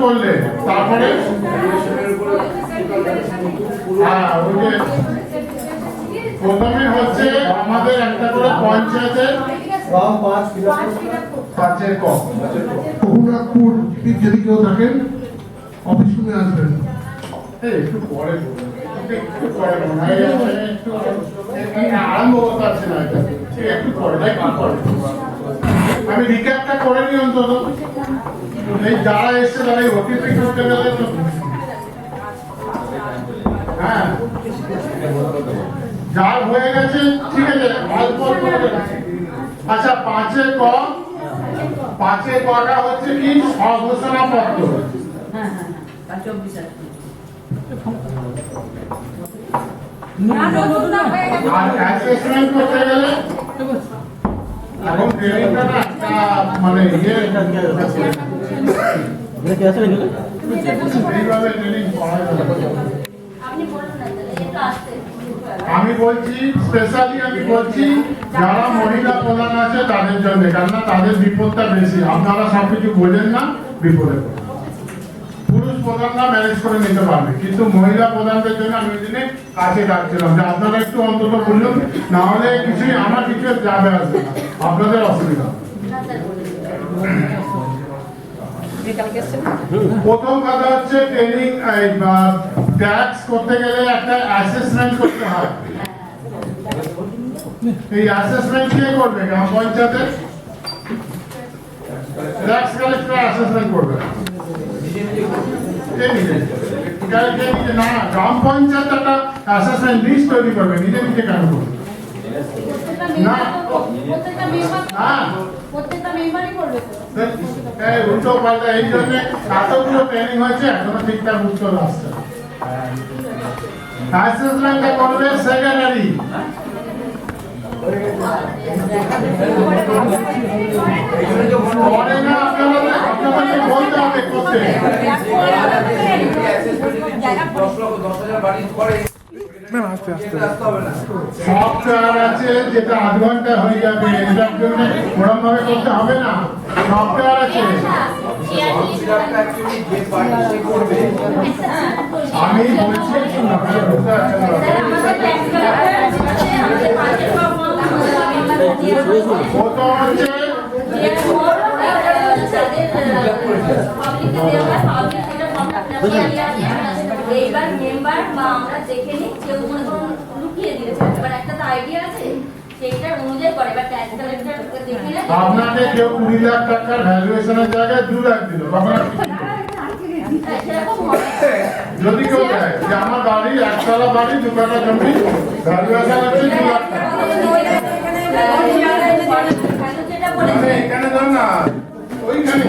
করলে তারপরে প্রথমে হচ্ছে আমাদের একটা করে পঞ্চায়েতের পাঁচের কম। রঘুনাথপুর যদি কেউ থাকেন অফিস রুমে আসবেন। একটু পরে একটু পরে আরম্ভ করতে পারছি না, একটু পরে আমি রিক্যাপটা করে নিই অন্তত। এই যারা এসছে তারা এই অতিথি করতে গেলে তো হ্যাঁ যার হয়ে গেছে ঠিক আছে অল্প অল্প করে। আচ্ছা পাঁচের কটা হচ্ছে কি স্বঘোষণাপত্র। আর অ্যাসেসমেন্ট করতে গেলে এখন ট্রেনিংটা না একটা মানে এইভাবে ট্রেনিং করা যাবে। আমি বলছি স্পেশালি আমি বলছি যারা মহিলা প্রধান আছে তাদের জন্য, কেননা তাদের বিপদটা বেশি। আপনারা সবকিছু বোঝেন না, বিপদে পড়েন। পুরুষ প্রধানরা ম্যানেজ করে নিতে পারবে, কিন্তু মহিলা প্রধানদের জন্য আমি ওই দিনে কাছে ডাকছিলাম যে আপনারা একটু অন্তত বলুন, না হলে কিছুই আমার কিছু যাবে আসবে না, আপনাদের অসুবিধা। প্রথম কথা হচ্ছে ট্রেনিং ট্যাক্স করতে গেলে একটা অ্যাসেসমেন্ট করতে হয়। এই অ্যাসেসমেন্ট কে করবে? গ্রাম পঞ্চায়েতের ট্যাক্স কালেক্টর অ্যাসেসমেন্ট করবে না, গ্রাম পঞ্চায়েত একটা অ্যাসেসমেন্ট লিস্ট তৈরি করবে, নিজে নিজে কেন করবে না? উল্টো পাল্টা এই জন্য এতগুলো ট্রেনিং হয়েছে, এখনো ঠিকঠাক উত্তর আসছে। অ্যাসেসমেন্টটা করবে সেক্রেটারি। পরে না আপনাদের বলতে হবে করতে। সফটওয়্যার আছে যেটা আধ ঘন্টা হয়ে যাবে, এটার জন্য ওরকম ভাবে করতে হবে না। সফটওয়্যার আছে, আমি বলছি এইবার মেম্বার বা আমরা দেখে নিই কেউ মনে করুন লুকিয়ে দিয়েছে, এবার একটা তো আইডিয়া আছে সেইটার অনুযায়ী করে। এবার ট্যাক্স কালেক্টর দেখে নেয় আপনাকে কেউ 20 লাখ টাকার ভ্যালুয়েশনের জায়গায় 2 লাখ দিল, যদি কেউ দেয় যে আমার বাড়ি একতলা বাড়ি 2 কাঠা জমি ভ্যালুয়েশন হচ্ছে 2 লাখ টাকা, এখানে ধর না ওইখানে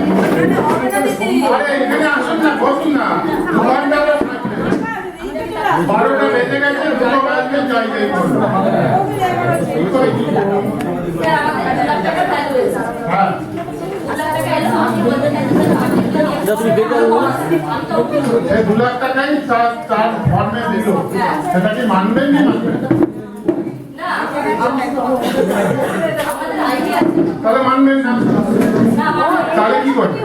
এখানে আসুন না, বসুন না, দোকানদাররা 12টা বেজে গেছে, দুটো বাজবে যাই যাই করবো। হ্যাঁ এই 2 লাখ টাকাই তার ফর্মে দিল, সেটা কি মানবেন কি মানবেন? তাহলে মানবেন না, তাহলে কি করবেন?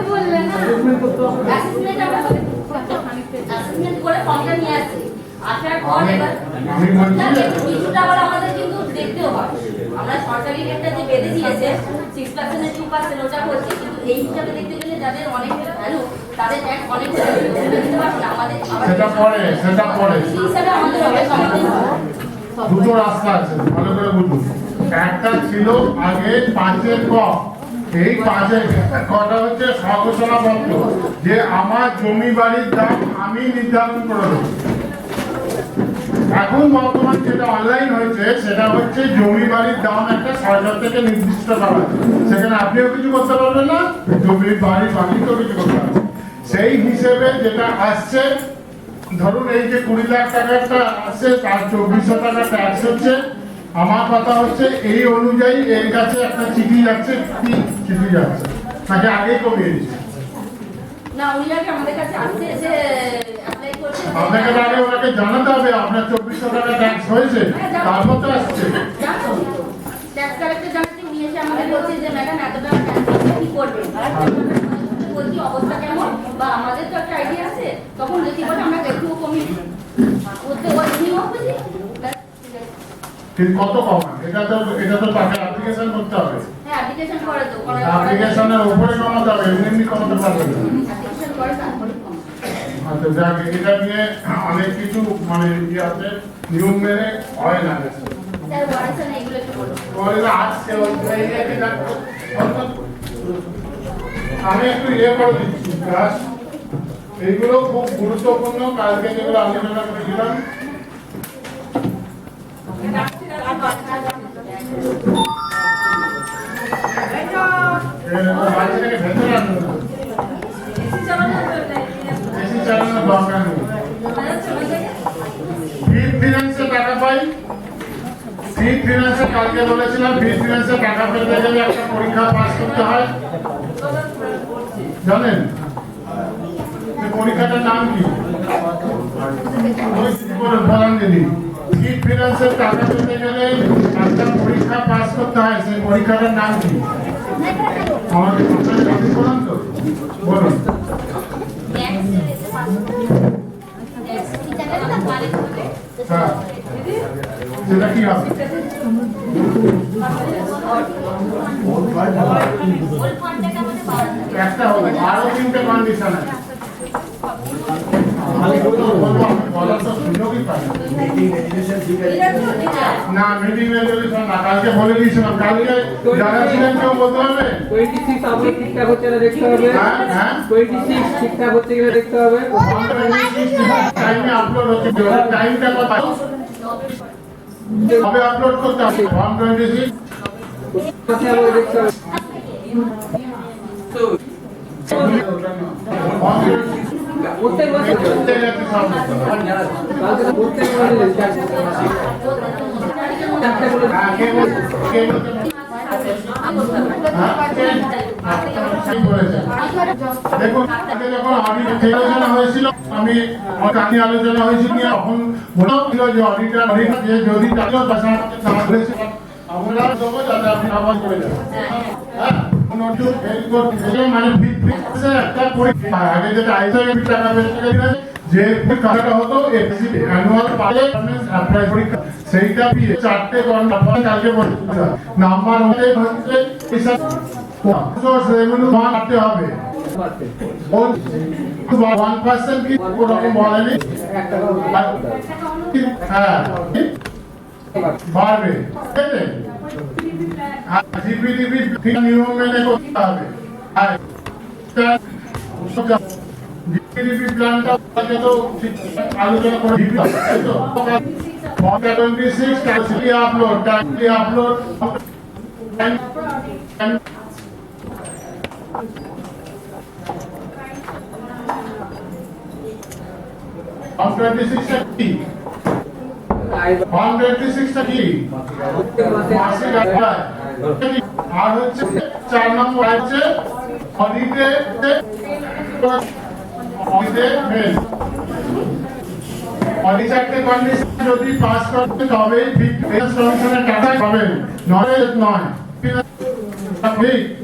আমরা সরকারি রেটটা যে বেঁধে দিয়েছে 6% 2% ওটা করছে, কিন্তু এই হিসাবে দেখতে গেলে যাদের অনেক ভ্যালু তাদের ট্যাক্স অনেক দিতে পারছে আমাদের। সেটা পরে দুটো রাস্তা আছে, ভালো করে বুঝুন। একটা ছিল আগে 5-এর ক, এই 5-এর কটা হচ্ছে স্বঘোষণাপত্র, যে আমার জমি বাড়ির দাম আমি নির্ধারণ করে দেবো। এখন বর্তমান যেটা অনলাইন হয়েছে সেটা হচ্ছে জমি বাড়ির দাম একটা সরকার থেকে নির্দিষ্ট করা, সেখানে আপনিও কিছু করতে পারবেন না, জমি বাড়ির মালিকও কিছু করতে পারবেন। সেই হিসেবে যেটা আসছে, ধরুন এই যে 20 লাখ টাকাটা আসছে তার 2400 টাকা ট্যাক্স হচ্ছে। আমার কথা হচ্ছে এই অনুযায়ী এর কাছে একটা চিঠি যাচ্ছে, কি চিঠি যাচ্ছে তাকে আগেই কমিয়ে দিচ্ছে না, উনি আগে আমাদের কাছে আসছে, এসে অ্যাপ্লাই করছে। আপনাকে আগে ওনাকে জানাতে হবে আপনার 2400 টাকা ট্যাক্স হয়েছে, তারপর তো আসছে। ট্যাক্স কালেক্টর জানাতে উনি এসে আমাদের বলছে যে ম্যাডাম এত টাকা ট্যাক্স কি করবেন, বলছি অবস্থা কেমন, বা আমাদের তো তখন দেখি বলে আমরা একটু কমিয়ে দিই ওতে ওই নিয়ম বুঝি ব্যাস, ঠিক আছে। কিন্তু কত কমান? এটা তো তাকে অ্যাপ্লিকেশন করতে হবে। হ্যাঁ অ্যাপ্লিকেশন করে তো করা অ্যাপ্লিকেশনের উপরে কমাতে হবে, এমনি কমাতে পারবে না। অ্যাপ্লিকেশন করে তারপরে কম আচ্ছা যাক, এটা নিয়ে অনেক কিছু মানে আছে, নিয়ম মেনে হয় না। স্যার ওয়ারেশন এগুলো একটু বলুন বলে আজকে আমি একটু ইয়ে করে দিচ্ছি ক্লাস, এইগুলো খুব গুরুত্বপূর্ণ। কালকে যেগুলো আলোচনা করেছিলাম বাচ্চাটাকে ভেতরে আনবে না, বেশি চালানোর দরকার নেই। ফিট ফিনান্সে টাকা পাই, ফিট ফিনান্সে কালকে বলেছিলাম, ফিট ফিনান্সে টাকা পেতে গেলে একটা পরীক্ষা পাস করতে হয়, জানেন? এই পরীক্ষাটার নাম কি? বলেন দিদি। ফিট ফিনান্সের টাকা পেতে গেলে একটা পরীক্ষা পাস করতে হয়, সেই পরীক্ষাটার নাম কি? আমাকে আপনি বলুন তো, বলুন। হ্যাঁ, সেটা কি হবে? একটা হবে, আরো 3টে কন্ডিশন আছে। না মিটিং রেজলিউশন না, কালকে বলে দিয়েছিলাম, কালকে যারা ছিলেন কেউ বলতে হবে। 26 আপলোড ঠিকঠাক হচ্ছে না দেখতে হবে। হ্যাঁ হ্যাঁ 26 ঠিকঠাক হচ্ছে কিনা দেখতে হবে। টাইমে আপলোড হচ্ছে, টাইমটা কত কবে আপলোড করতে হবে? 126 কোথায় আমাকে দেখতে হবে। প্রত্যেক মাসে কালকে তো প্রত্যেক মাসে চারটে করে দেখুন আগে যখন আলোচনা হয়েছিল, আমি আলোচনা হয়েছিল তখন বলেছিল যে অডিটর যে যদি তাকেও আমরা দেবো যাতে আপনি আবার করে যাবেন। মানে একটা পরীক্ষা আগে যেটা আইসিআই টাকা যে পরীক্ষাটা হতো অ্যানুয়াল পারে অ্যাপ্লাই পরীক্ষা, সেইটা দিয়ে 4টে কালকে নাম্বার হতে হচ্ছে রেভিনিউ মারতে হবে। 1% কি ওরকম বলেনি, হ্যাঁ বাড়বে, জিপিডিপি নিয়ম মেনে করতে হবে। জিপিডিপি প্ল্যানটা তো আলোচনা করে দিতে হবে, তাই তো? 26 টাইমলি আপলোড কি 126টা কি মাসিক আয়, আর হচ্ছে 4 নম্বর আছে অডিটে ফেল। অডিটরকে কন্ডিশন যদি পাস করতে তবেই ফিনান্স কমিশনের টাকা পাবেন, নয় নয়।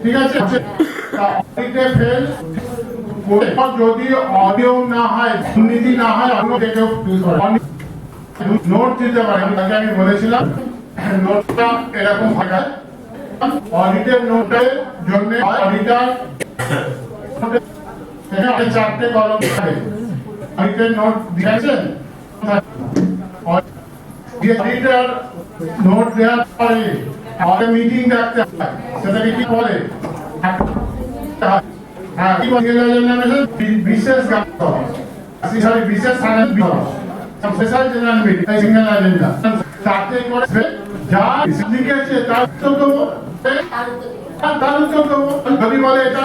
ঠিক আছে, অডিটে ফেল যদি অডিও না হয়, দুর্নীতি না হয়, অন্য কেউ নোট দিতে পারে। তাকে আমি বলেছিলাম নোটটা এরকম হয়, অডিটের নোটের জন্য অডিটর 4টে কলম থাকে, অডিটের নোট দিয়েছেন, অডিটর নোট দেওয়ার পরে আমাদের মিটিং ডাকতে হয়, সেটাকে কি বলে? হ্যাঁ কি বলে বিশেষ বিশেষ special general meeting, single agenda, তাতে করে যা লিখেছে তার তো দেবো, তার উত্তর দেবো। যদি বলে এটা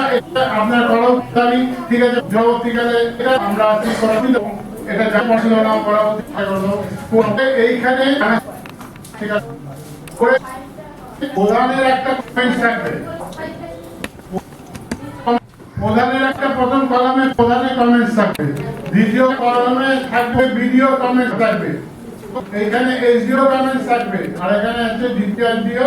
আপনার করা দাবি, ঠিক আছে জবাব, ঠিক আছে এটা আমরা ঠিক করা দেবো, এটা যা পছন্দ নাও করা করতে এইখানে, ঠিক আছে। প্রধানের একটা কমেন্টস থাকবে, প্রধানের একটা প্রথম কলামে প্রধানের কমেন্টস থাকবে, দ্বিতীয় কলামে থাকবে ভিডিও কমেন্টস থাকবে, এখানে এসডিও কমেন্টস থাকবে, আর এখানে আছে দ্বিতীয়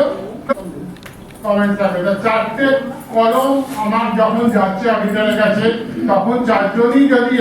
কমেন্টস থাকবে। 4টে কলম আমার যখন যাচ্ছে অডিটরের কাছে, তখন 4জনই যদি